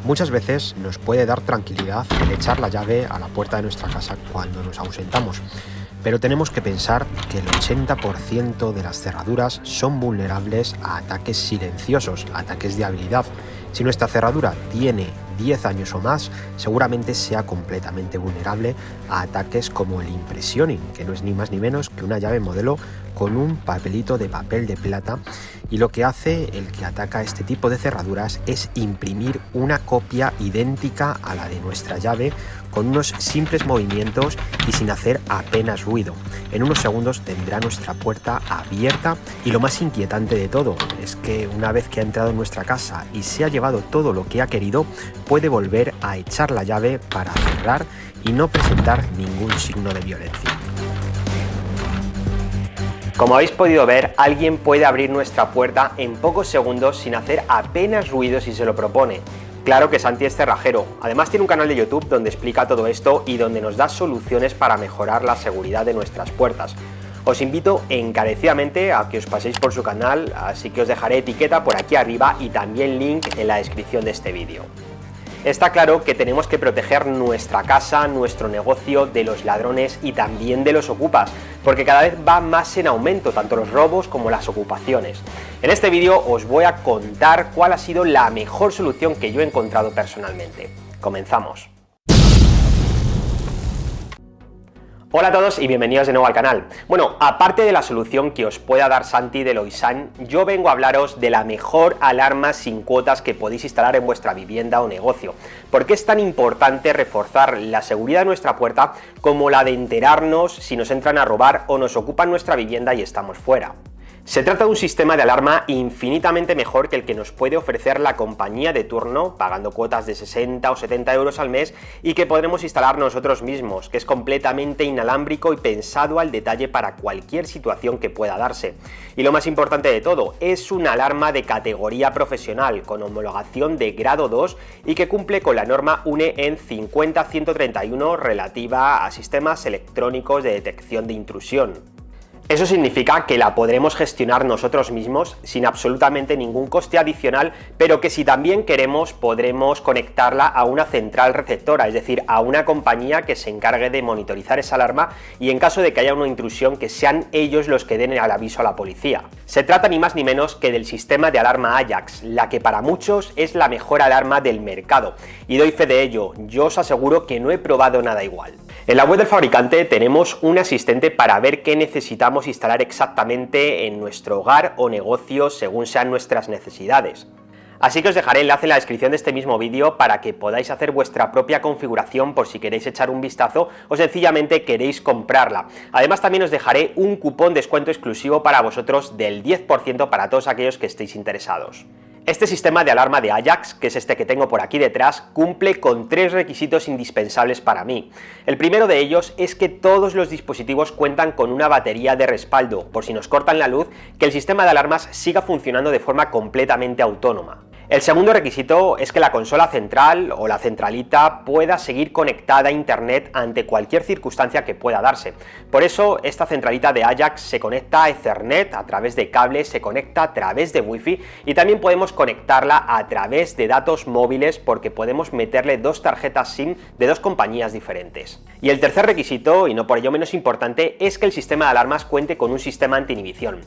Muchas veces nos puede dar tranquilidad el echar la llave a la puerta de nuestra casa cuando nos ausentamos, pero tenemos que pensar que el 80% de las cerraduras son vulnerables a ataques silenciosos, ataques de habilidad. Si nuestra cerradura tiene 10 años o más, seguramente sea completamente vulnerable a ataques como el impressioning, que no es ni más ni menos que una llave modelo con un papelito de papel de plata, y lo que hace el que ataca este tipo de cerraduras es imprimir una copia idéntica a la de nuestra llave con unos simples movimientos y sin hacer apenas ruido. En unos segundos tendrá nuestra puerta abierta, y lo más inquietante de todo es que una vez que ha entrado en nuestra casa y se ha llevado todo lo que ha querido, puede volver a echar la llave para cerrar y no presentar ningún signo de violencia. Como habéis podido ver, alguien puede abrir nuestra puerta en pocos segundos sin hacer apenas ruido si se lo propone. Claro que Santi es cerrajero. Además tiene un canal de YouTube donde explica todo esto y donde nos da soluciones para mejorar la seguridad de nuestras puertas. Os invito encarecidamente a que os paséis por su canal, así que os dejaré etiqueta por aquí arriba y también link en la descripción de este vídeo. Está claro que tenemos que proteger nuestra casa, nuestro negocio de los ladrones y también de los ocupas, porque cada vez va más en aumento tanto los robos como las ocupaciones. En este vídeo os voy a contar cuál ha sido la mejor solución que yo he encontrado personalmente. Comenzamos. Hola a todos y bienvenidos de nuevo al canal. Bueno, aparte de la solución que os pueda dar Santi de Loisan, yo vengo a hablaros de la mejor alarma sin cuotas que podéis instalar en vuestra vivienda o negocio. ¿Por qué es tan importante reforzar la seguridad de nuestra puerta como la de enterarnos si nos entran a robar o nos ocupan nuestra vivienda y estamos fuera? Se trata de un sistema de alarma infinitamente mejor que el que nos puede ofrecer la compañía de turno, pagando cuotas de 60 o 70 euros al mes, y que podremos instalar nosotros mismos, que es completamente inalámbrico y pensado al detalle para cualquier situación que pueda darse. Y lo más importante de todo, es una alarma de categoría profesional, con homologación de grado 2 y que cumple con la norma UNE EN 50131 relativa a sistemas electrónicos de detección de intrusión. Eso significa que la podremos gestionar nosotros mismos sin absolutamente ningún coste adicional, pero que si también queremos podremos conectarla a una central receptora, es decir, a una compañía que se encargue de monitorizar esa alarma y en caso de que haya una intrusión que sean ellos los que den el aviso a la policía. Se trata ni más ni menos que del sistema de alarma Ajax, la que para muchos es la mejor alarma del mercado, y doy fe de ello, yo os aseguro que no he probado nada igual. En la web del fabricante tenemos un asistente para ver qué necesitamos instalar exactamente en nuestro hogar o negocio según sean nuestras necesidades. Así que os dejaré el enlace en la descripción de este mismo vídeo para que podáis hacer vuestra propia configuración por si queréis echar un vistazo o sencillamente queréis comprarla. Además también os dejaré un cupón de descuento exclusivo para vosotros del 10% para todos aquellos que estéis interesados. Este sistema de alarma de Ajax, que es este que tengo por aquí detrás, cumple con 3 requisitos indispensables para mí. El primero de ellos es que todos los dispositivos cuentan con una batería de respaldo, por si nos cortan la luz, que el sistema de alarmas siga funcionando de forma completamente autónoma. El segundo requisito es que la consola central o la centralita pueda seguir conectada a internet ante cualquier circunstancia que pueda darse. Por eso esta centralita de Ajax se conecta a Ethernet a través de cables, se conecta a través de Wi-Fi y también podemos conectarla a través de datos móviles porque podemos meterle 2 tarjetas SIM de 2 compañías diferentes. Y el tercer requisito, y no por ello menos importante, es que el sistema de alarmas cuente con un sistema anti-inhibición.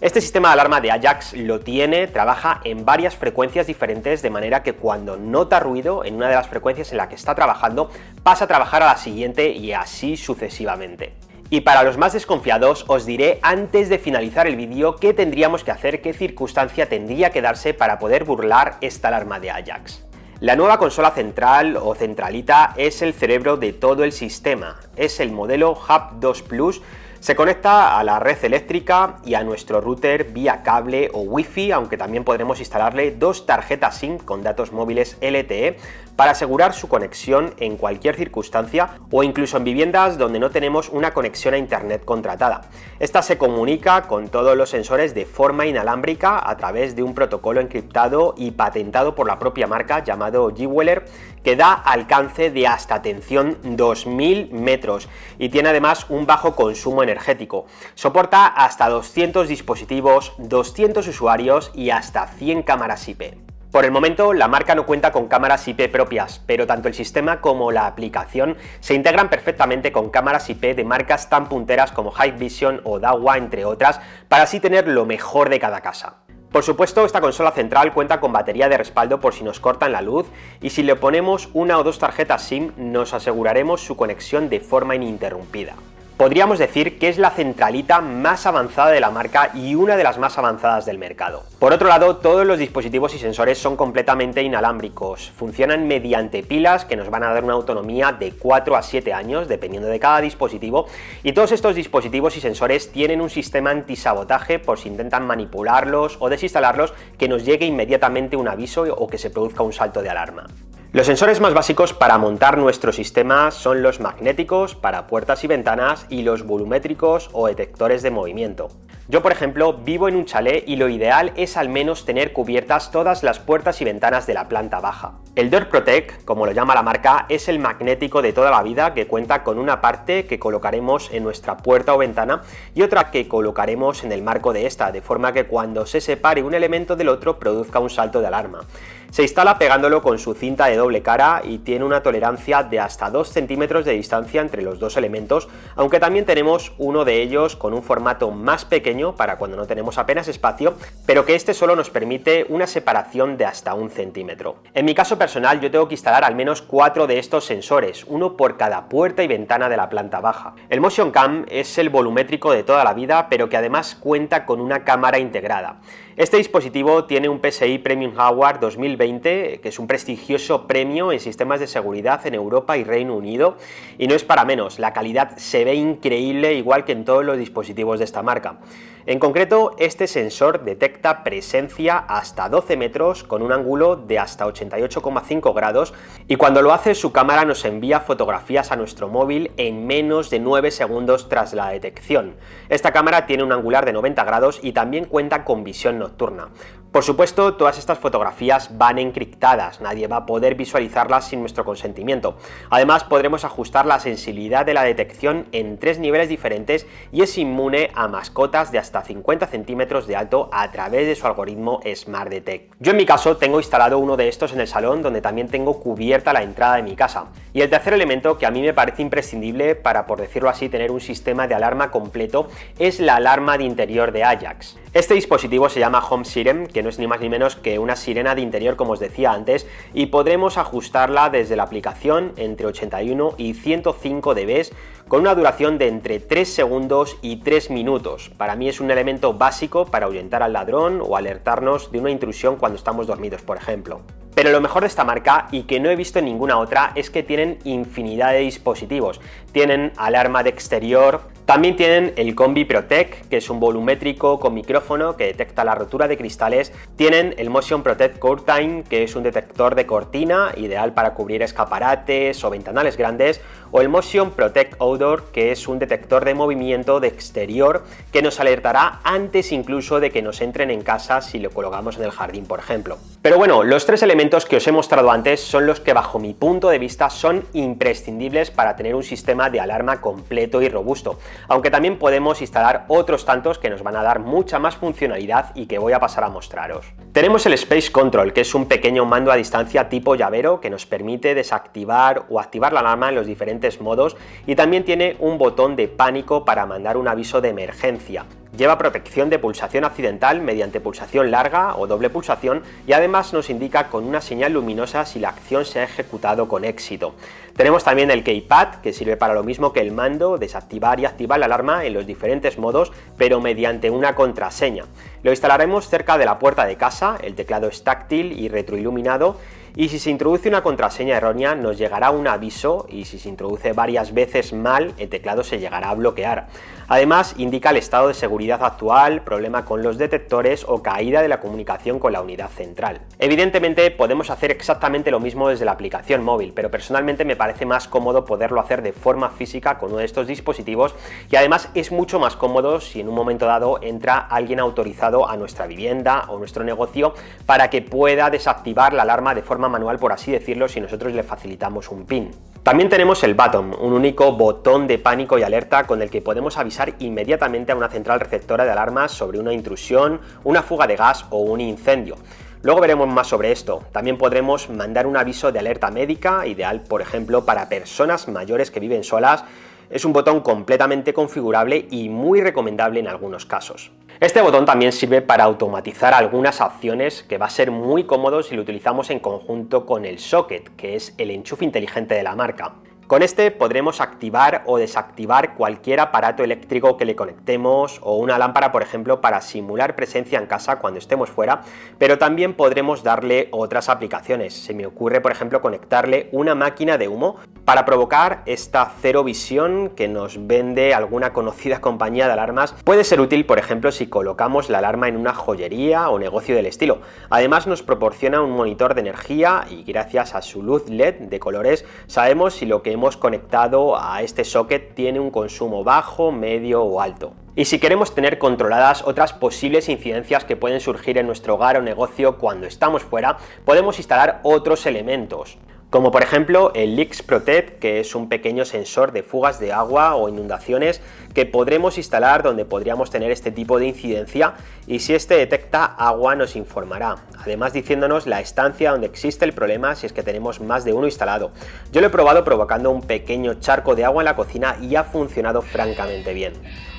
Este sistema de alarma de Ajax lo tiene, trabaja en varias frecuencias diferentes, de manera que cuando nota ruido en una de las frecuencias en la que está trabajando, pasa a trabajar a la siguiente y así sucesivamente. Y para los más desconfiados os diré antes de finalizar el vídeo qué tendríamos que hacer, qué circunstancia tendría que darse para poder burlar esta alarma de Ajax. La nueva consola central o centralita es el cerebro de todo el sistema, es el modelo Hub 2 Plus. Se conecta a la red eléctrica y a nuestro router vía cable o Wi-Fi, aunque también podremos instalarle 2 tarjetas SIM con datos móviles LTE para asegurar su conexión en cualquier circunstancia o incluso en viviendas donde no tenemos una conexión a internet contratada. Esta se comunica con todos los sensores de forma inalámbrica a través de un protocolo encriptado y patentado por la propia marca llamado G-Weller, que da alcance de hasta, atención, 2000 metros y tiene además un bajo consumo energético. Soporta hasta 200 dispositivos, 200 usuarios y hasta 100 cámaras IP. Por el momento, la marca no cuenta con cámaras IP propias, pero tanto el sistema como la aplicación se integran perfectamente con cámaras IP de marcas tan punteras como Hikvision o Dahua, entre otras, para así tener lo mejor de cada casa. Por supuesto, esta consola central cuenta con batería de respaldo por si nos cortan la luz, y si le ponemos una o dos tarjetas SIM nos aseguraremos su conexión de forma ininterrumpida. Podríamos decir que es la centralita más avanzada de la marca y una de las más avanzadas del mercado. Por otro lado, todos los dispositivos y sensores son completamente inalámbricos, funcionan mediante pilas que nos van a dar una autonomía de 4 a 7 años, dependiendo de cada dispositivo, y todos estos dispositivos y sensores tienen un sistema antisabotaje por si intentan manipularlos o desinstalarlos, que nos llegue inmediatamente un aviso o que se produzca un salto de alarma. Los sensores más básicos para montar nuestro sistema son los magnéticos para puertas y ventanas y los volumétricos o detectores de movimiento. Yo, por ejemplo, vivo en un chalet y lo ideal es al menos tener cubiertas todas las puertas y ventanas de la planta baja. El Door Protect, como lo llama la marca, es el magnético de toda la vida, que cuenta con una parte que colocaremos en nuestra puerta o ventana y otra que colocaremos en el marco de esta, de forma que cuando se separe un elemento del otro produzca un salto de alarma. Se instala pegándolo con su cinta de doble cara y tiene una tolerancia de hasta 2 centímetros de distancia entre los dos elementos, aunque también tenemos uno de ellos con un formato más pequeño para cuando no tenemos apenas espacio, pero que este solo nos permite una separación de hasta 1 centímetro. En mi caso personal, yo tengo que instalar al menos 4 de estos sensores, uno por cada puerta y ventana de la planta baja. El Motion Cam es el volumétrico de toda la vida, pero que además cuenta con una cámara integrada. Este dispositivo tiene un PSI Premium Award 2020, que es un prestigioso premio en sistemas de seguridad en Europa y Reino Unido, y no es para menos, la calidad se ve increíble igual que en todos los dispositivos de esta marca. En concreto, este sensor detecta presencia hasta 12 metros con un ángulo de hasta 88,5 grados, y cuando lo hace su cámara nos envía fotografías a nuestro móvil en menos de 9 segundos tras la detección. Esta cámara tiene un angular de 90 grados y también cuenta con visión nocturna. Por supuesto, todas estas fotografías van encriptadas, nadie va a poder visualizarlas sin nuestro consentimiento. Además, podremos ajustar la sensibilidad de la detección en 3 niveles diferentes y es inmune a mascotas de hasta 50 centímetros de alto a través de su algoritmo Smart Detect. Yo en mi caso tengo instalado uno de estos en el salón, donde también tengo cubierta la entrada de mi casa. Y el tercer elemento que a mí me parece imprescindible para, por decirlo así, tener un sistema de alarma completo es la alarma de interior de Ajax. Este dispositivo se llama Home Siren, que no es ni más ni menos que una sirena de interior, como os decía antes, y podremos ajustarla desde la aplicación entre 81 y 105 dB con una duración de entre 3 segundos y 3 minutos. Para mí es un elemento básico para ahuyentar al ladrón o alertarnos de una intrusión cuando estamos dormidos, por ejemplo. Pero lo mejor de esta marca, y que no he visto en ninguna otra, es que tienen infinidad de dispositivos. Tienen alarma de exterior, también tienen el Combi Protect, que es un volumétrico con micrófono que detecta la rotura de cristales. Tienen el Motion Protect Curtain, que es un detector de cortina, ideal para cubrir escaparates o ventanales grandes. O el Motion Protect Outdoor, que es un detector de movimiento de exterior que nos alertará antes incluso de que nos entren en casa si lo colocamos en el jardín, por ejemplo. Pero bueno, los 3 elementos que os he mostrado antes son los que, bajo mi punto de vista, son imprescindibles para tener un sistema de alarma completo y robusto, aunque también podemos instalar otros tantos que nos van a dar mucha más funcionalidad y que voy a pasar a mostraros. Tenemos el Space Control, que es un pequeño mando a distancia tipo llavero que nos permite desactivar o activar la alarma en los diferentes modos, y también tiene un botón de pánico para mandar un aviso de emergencia. Lleva protección de pulsación accidental mediante pulsación larga o doble pulsación, y además nos indica con una señal luminosa si la acción se ha ejecutado con éxito. Tenemos también el Keypad, que sirve para lo mismo que el mando, desactivar y activar la alarma en los diferentes modos, pero mediante una contraseña. Lo instalaremos cerca de la puerta de casa, el teclado es táctil y retroiluminado, y si se introduce una contraseña errónea nos llegará un aviso, y si se introduce varias veces mal el teclado se llegará a bloquear. Además indica el estado de seguridad actual, problema con los detectores o caída de la comunicación con la unidad central. Evidentemente podemos hacer exactamente lo mismo desde la aplicación móvil, pero personalmente me parece más cómodo poderlo hacer de forma física con uno de estos dispositivos, y además es mucho más cómodo si en un momento dado entra alguien autorizado a nuestra vivienda o nuestro negocio para que pueda desactivar la alarma de forma manual, por así decirlo, si nosotros le facilitamos un PIN. También tenemos el Button, un único botón de pánico y alerta con el que podemos avisar inmediatamente a una central receptora de alarmas sobre una intrusión, una fuga de gas o un incendio. Luego veremos más sobre esto. También podremos mandar un aviso de alerta médica, ideal por ejemplo para personas mayores que viven solas. Es un botón completamente configurable y muy recomendable en algunos casos. Este botón también sirve para automatizar algunas acciones, que va a ser muy cómodo si lo utilizamos en conjunto con el socket, que es el enchufe inteligente de la marca. Con este podremos activar o desactivar cualquier aparato eléctrico que le conectemos, o una lámpara por ejemplo para simular presencia en casa cuando estemos fuera, pero también podremos darle otras aplicaciones. Se me ocurre por ejemplo conectarle una máquina de humo para provocar esta cero visión que nos vende alguna conocida compañía de alarmas. Puede ser útil por ejemplo si colocamos la alarma en una joyería o negocio del estilo. Además nos proporciona un monitor de energía y gracias a su luz LED de colores sabemos si lo que hemos conectado a este socket tiene un consumo bajo, medio o alto. Y si queremos tener controladas otras posibles incidencias que pueden surgir en nuestro hogar o negocio cuando estamos fuera, podemos instalar otros elementos, como por ejemplo el Leaks Protect, que es un pequeño sensor de fugas de agua o inundaciones que podremos instalar donde podríamos tener este tipo de incidencia, y si este detecta agua nos informará, además diciéndonos la estancia donde existe el problema si es que tenemos más de uno instalado. Yo lo he probado provocando un pequeño charco de agua en la cocina y ha funcionado francamente bien.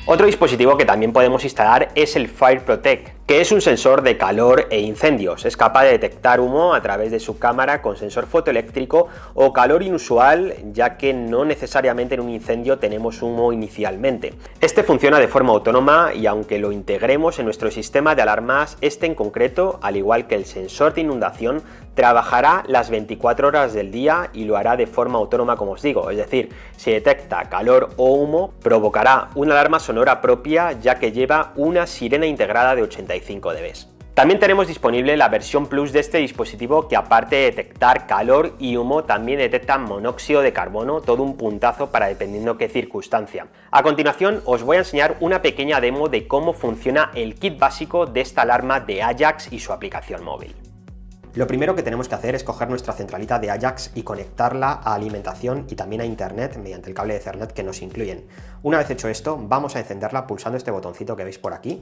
Otro dispositivo que también podemos instalar es el Fire Protect, que es un sensor de calor e incendios. Es capaz de detectar humo a través de su cámara con sensor fotoeléctrico o calor inusual, ya que no necesariamente en un incendio tenemos humo inicialmente. Este funciona de forma autónoma y aunque lo integremos en nuestro sistema de alarmas, este en concreto, al igual que el sensor de inundación, trabajará las 24 horas del día y lo hará de forma autónoma, como os digo. Es decir, si detecta calor o humo, provocará una alarma sonora propia, ya que lleva una sirena integrada de 85 dB. También tenemos disponible la versión Plus de este dispositivo, que aparte de detectar calor y humo, también detecta monóxido de carbono, todo un puntazo para dependiendo qué circunstancia. A continuación os voy a enseñar una pequeña demo de cómo funciona el kit básico de esta alarma de Ajax y su aplicación móvil. Lo primero que tenemos que hacer es coger nuestra centralita de Ajax y conectarla a alimentación y también a internet mediante el cable de Ethernet que nos incluyen. Una vez hecho esto, vamos a encenderla pulsando este botoncito que veis por aquí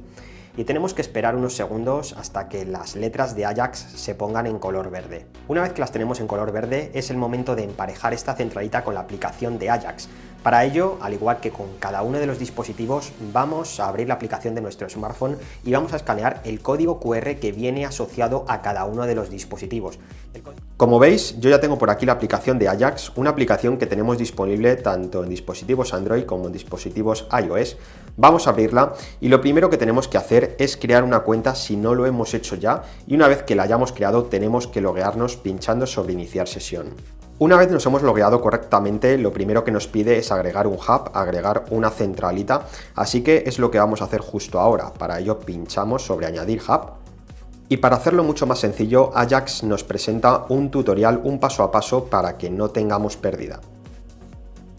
y tenemos que esperar unos segundos hasta que las letras de Ajax se pongan en color verde. Una vez que las tenemos en color verde, es el momento de emparejar esta centralita con la aplicación de Ajax. Para ello, al igual que con cada uno de los dispositivos, vamos a abrir la aplicación de nuestro smartphone y vamos a escanear el código QR que viene asociado a cada uno de los dispositivos. Como veis, yo ya tengo por aquí la aplicación de Ajax, una aplicación que tenemos disponible tanto en dispositivos Android como en dispositivos iOS. Vamos a abrirla y lo primero que tenemos que hacer es crear una cuenta si no lo hemos hecho ya, y una vez que la hayamos creado tenemos que loguearnos pinchando sobre iniciar sesión. Una vez nos hemos logueado correctamente, lo primero que nos pide es agregar un hub, agregar una centralita, así que es lo que vamos a hacer justo ahora. Para ello pinchamos sobre añadir hub. Y para hacerlo mucho más sencillo, Ajax nos presenta un tutorial, un paso a paso para que no tengamos pérdida.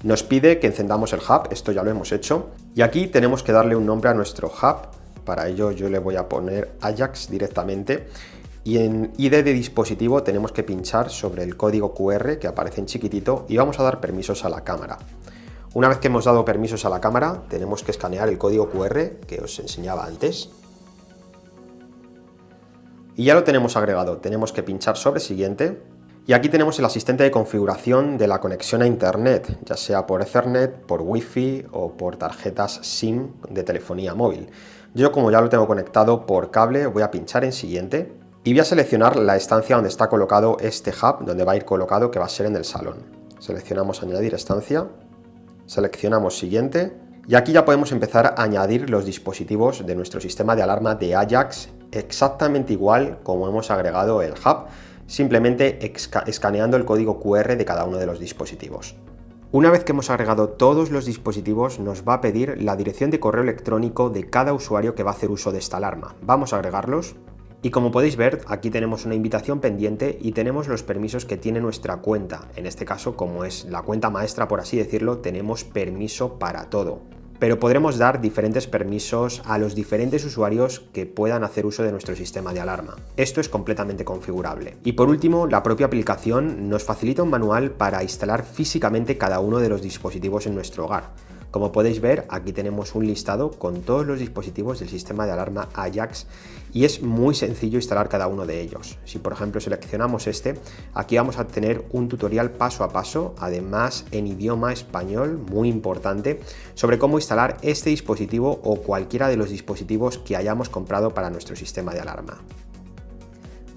Nos pide que encendamos el hub, esto ya lo hemos hecho, y aquí tenemos que darle un nombre a nuestro hub. Para ello yo le voy a poner Ajax directamente. Y en ID de dispositivo tenemos que pinchar sobre el código QR que aparece en chiquitito y vamos a dar permisos a la cámara. Una vez que hemos dado permisos a la cámara, tenemos que escanear el código QR que os enseñaba antes. Y ya lo tenemos agregado, tenemos que pinchar sobre siguiente. Y aquí tenemos el asistente de configuración de la conexión a internet, ya sea por Ethernet, por Wi-Fi o por tarjetas SIM de telefonía móvil. Yo, como ya lo tengo conectado por cable, voy a pinchar en siguiente. Y voy a seleccionar la estancia donde está colocado este hub, donde va a ir colocado, que va a ser en el salón. Seleccionamos añadir estancia, seleccionamos siguiente, y aquí ya podemos empezar a añadir los dispositivos de nuestro sistema de alarma de Ajax, exactamente igual como hemos agregado el hub, simplemente escaneando el código QR de cada uno de los dispositivos. Una vez que hemos agregado todos los dispositivos, nos va a pedir la dirección de correo electrónico de cada usuario que va a hacer uso de esta alarma. Vamos a agregarlos. Y como podéis ver, aquí tenemos una invitación pendiente y tenemos los permisos que tiene nuestra cuenta. En este caso, como es la cuenta maestra, por así decirlo, tenemos permiso para todo. Pero podremos dar diferentes permisos a los diferentes usuarios que puedan hacer uso de nuestro sistema de alarma. Esto es completamente configurable. Y por último, la propia aplicación nos facilita un manual para instalar físicamente cada uno de los dispositivos en nuestro hogar. Como podéis ver, aquí tenemos un listado con todos los dispositivos del sistema de alarma Ajax y es muy sencillo instalar cada uno de ellos. Si por ejemplo seleccionamos este, aquí vamos a tener un tutorial paso a paso, además en idioma español, muy importante, sobre cómo instalar este dispositivo o cualquiera de los dispositivos que hayamos comprado para nuestro sistema de alarma.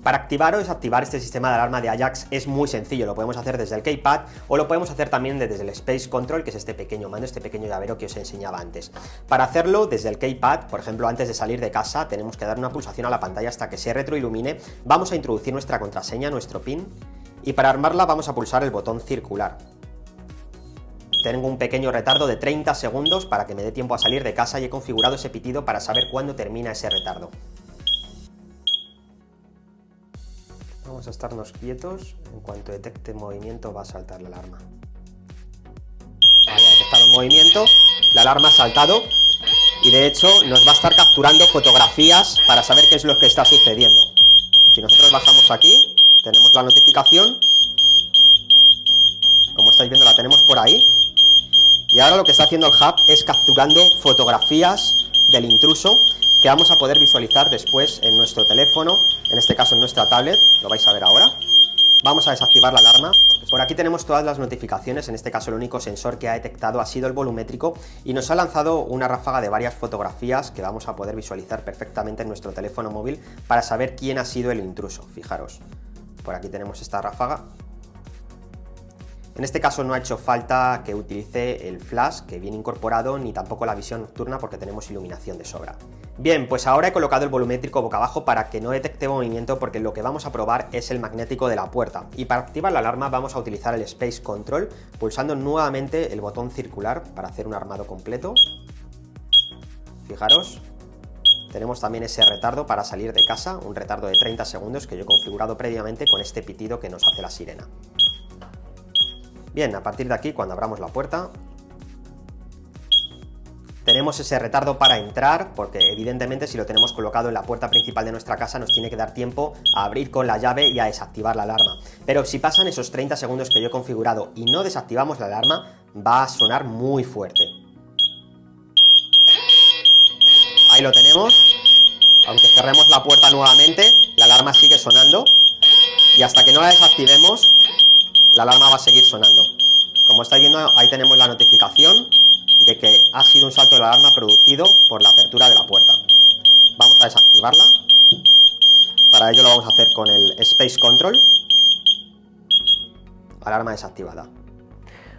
Para activar o desactivar este sistema de alarma de Ajax es muy sencillo, lo podemos hacer desde el keypad o lo podemos hacer también desde el Space Control, que es este pequeño mando, este pequeño llavero que os enseñaba antes. Para hacerlo desde el keypad, por ejemplo, antes de salir de casa, tenemos que dar una pulsación a la pantalla hasta que se retroilumine, vamos a introducir nuestra contraseña, nuestro PIN, y para armarla vamos a pulsar el botón circular. Tengo un pequeño retardo de 30 segundos para que me dé tiempo a salir de casa y he configurado ese pitido para saber cuándo termina ese retardo. Vamos a estarnos quietos, en cuanto detecte movimiento va a saltar la alarma. Vale, ha detectado movimiento, la alarma ha saltado y de hecho nos va a estar capturando fotografías para saber qué es lo que está sucediendo. Si nosotros bajamos aquí, tenemos la notificación, como estáis viendo la tenemos por ahí, y ahora lo que está haciendo el hub es capturando fotografías del intruso que vamos a poder visualizar después en nuestro teléfono, en este caso en nuestra tablet, lo vais a ver ahora. Vamos a desactivar la alarma. Por aquí tenemos todas las notificaciones, en este caso el único sensor que ha detectado ha sido el volumétrico y nos ha lanzado una ráfaga de varias fotografías que vamos a poder visualizar perfectamente en nuestro teléfono móvil para saber quién ha sido el intruso. Fijaros, por aquí tenemos esta ráfaga. En este caso no ha hecho falta que utilice el flash que viene incorporado ni tampoco la visión nocturna porque tenemos iluminación de sobra. Bien, pues ahora he colocado el volumétrico boca abajo para que no detecte movimiento porque lo que vamos a probar es el magnético de la puerta y para activar la alarma vamos a utilizar el Space Control pulsando nuevamente el botón circular para hacer un armado completo. Fijaros, tenemos también ese retardo para salir de casa, un retardo de 30 segundos que yo he configurado previamente con este pitido que nos hace la sirena. Bien, a partir de aquí, cuando abramos la puerta, tenemos ese retardo para entrar, porque evidentemente si lo tenemos colocado en la puerta principal de nuestra casa nos tiene que dar tiempo a abrir con la llave y a desactivar la alarma. Pero si pasan esos 30 segundos que yo he configurado y no desactivamos la alarma, va a sonar muy fuerte. Ahí lo tenemos. Aunque cerremos la puerta nuevamente, la alarma sigue sonando y hasta que no la desactivemos, la alarma va a seguir sonando. Como estáis viendo, ahí tenemos la notificación de que ha sido un salto de la alarma producido por la apertura de la puerta. Vamos a desactivarla. Para ello lo vamos a hacer con el Space Control. Alarma desactivada.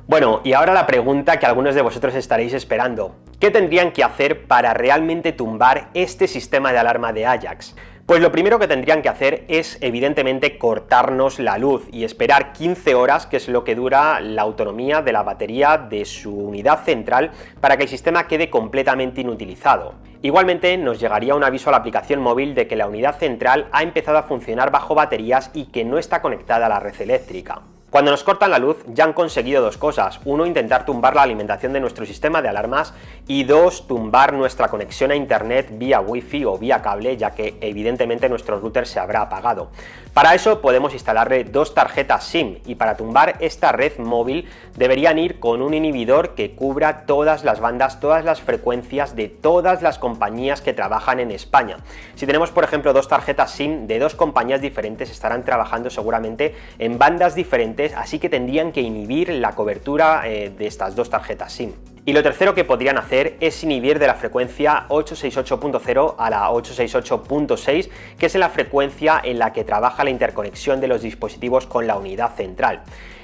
Bueno, y ahora la pregunta que algunos de vosotros estaréis esperando. ¿Qué tendrían que hacer para realmente tumbar este sistema de alarma de Ajax? Pues lo primero que tendrían que hacer es evidentemente cortarnos la luz y esperar 15 horas, que es lo que dura la autonomía de la batería de su unidad central, para que el sistema quede completamente inutilizado. Igualmente nos llegaría un aviso a la aplicación móvil de que la unidad central ha empezado a funcionar bajo baterías y que no está conectada a la red eléctrica. Cuando nos cortan la luz ya han conseguido dos cosas: uno, intentar tumbar la alimentación de nuestro sistema de alarmas y dos, tumbar nuestra conexión a internet vía wifi o vía cable, ya que evidentemente nuestro router se habrá apagado. Para eso podemos instalarle dos tarjetas SIM y para tumbar esta red móvil deberían ir con un inhibidor que cubra todas las bandas, todas las frecuencias de todas las compañías que trabajan en España. Si tenemos por ejemplo dos tarjetas SIM de dos compañías diferentes, estarán trabajando seguramente en bandas diferentes, así que tendrían que inhibir la cobertura de estas dos tarjetas SIM. Y lo tercero que podrían hacer es inhibir de la frecuencia 868.0 a la 868.6, que es la frecuencia en la que trabaja la interconexión de los dispositivos con la unidad central.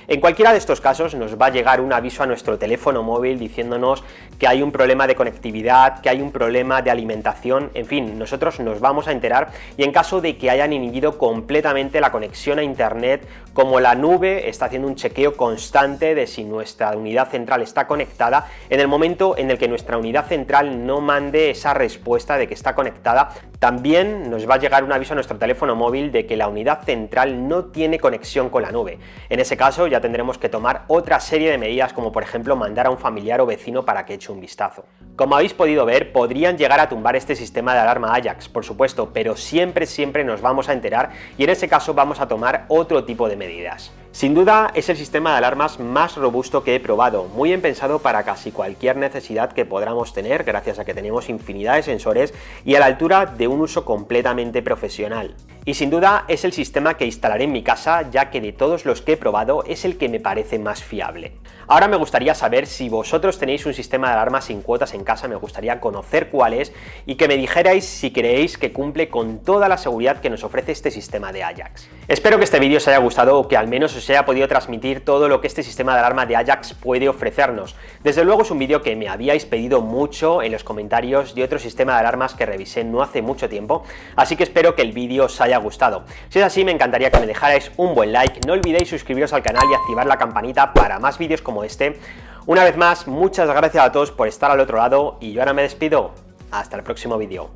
En cualquiera de estos casos nos va a llegar un aviso a nuestro teléfono móvil diciéndonos que hay un problema de conectividad, que hay un problema de alimentación, en fin, nosotros nos vamos a enterar y en caso de que hayan inhibido completamente la conexión a internet, como la nube está haciendo un chequeo constante de si nuestra unidad central está conectada, en el momento en el que nuestra unidad central no mande esa respuesta de que está conectada, también nos va a llegar un aviso a nuestro teléfono móvil de que la unidad central no tiene conexión con la nube. En ese caso ya tendremos que tomar otra serie de medidas, como por ejemplo mandar a un familiar o vecino para que eche un vistazo. Como habéis podido ver, podrían llegar a tumbar este sistema de alarma Ajax, por supuesto, pero siempre nos vamos a enterar y en ese caso vamos a tomar otro tipo de medidas. Sin duda es el sistema de alarmas más robusto que he probado, muy bien pensado para casi cualquier necesidad que podamos tener, gracias a que tenemos infinidad de sensores y a la altura de un uso completamente profesional. Y sin duda es el sistema que instalaré en mi casa, ya que de todos los que he probado es el que me parece más fiable. Ahora me gustaría saber si vosotros tenéis un sistema de alarmas sin cuotas en casa, me gustaría conocer cuál es y que me dijerais si creéis que cumple con toda la seguridad que nos ofrece este sistema de Ajax. Espero que este vídeo os haya gustado o que al menos os haya podido transmitir todo lo que este sistema de alarma de Ajax puede ofrecernos. Desde luego es un vídeo que me habíais pedido mucho en los comentarios de otro sistema de alarmas que revisé no hace mucho tiempo, así que espero que el vídeo os haya gustado. Si es así, me encantaría que me dejarais un buen like, no olvidéis suscribiros al canal y activar la campanita para más vídeos como este. Una vez más, muchas gracias a todos por estar al otro lado y yo ahora me despido. Hasta el próximo vídeo.